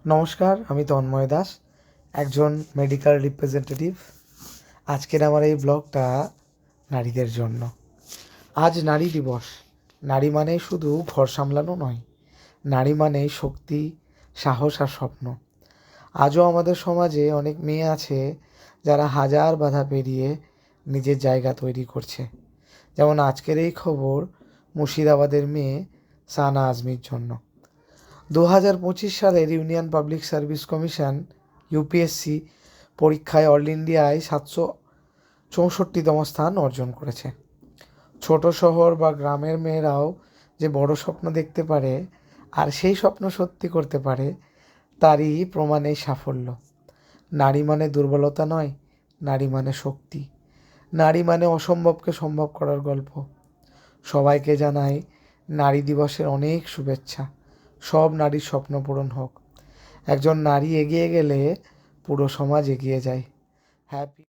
নমস্কার, আমি তন্ময় দাস, একজন মেডিকেল রিপ্রেজেন্টেটিভ। আজকের আমার এই ব্লগটা নারীদের জন্য। আজ নারী দিবস। নারী মানেই শুধু ঘর সামলানো নয়, নারী মানেই শক্তি, সাহস আর স্বপ্ন। আজও আমাদের সমাজে অনেক মেয়ে আছে যারা হাজার বাধা পেরিয়ে নিজের জায়গা তৈরি করছে। যেমন আজকের এই খবর মুর্শিদাবাদের মেয়ে সানা আজমির জন্য। 2025 সালের union public service commission UPSC পরীক্ষায় অল ইন্ডিয়ায় 764তম স্থান অর্জন করেছে। ছোট শহর বা গ্রামের মেয়েরাও যে বড় স্বপ্ন দেখতে পারে আর সেই স্বপ্ন সত্যি করতে পারে, তারই প্রমাণ এই সাফল্য। নারী মানে দুর্বলতা নয়, নারী মানে শক্তি, নারী মানে অসম্ভবকে সম্ভব করার গল্প। সবাইকে জানাই নারী দিবসের অনেক শুভেচ্ছা। সব নারীর স্বপ্ন পূরণ হোক। একজন নারী এগিয়ে গেলে পুরো সমাজ এগিয়ে যায়। হ্যাপি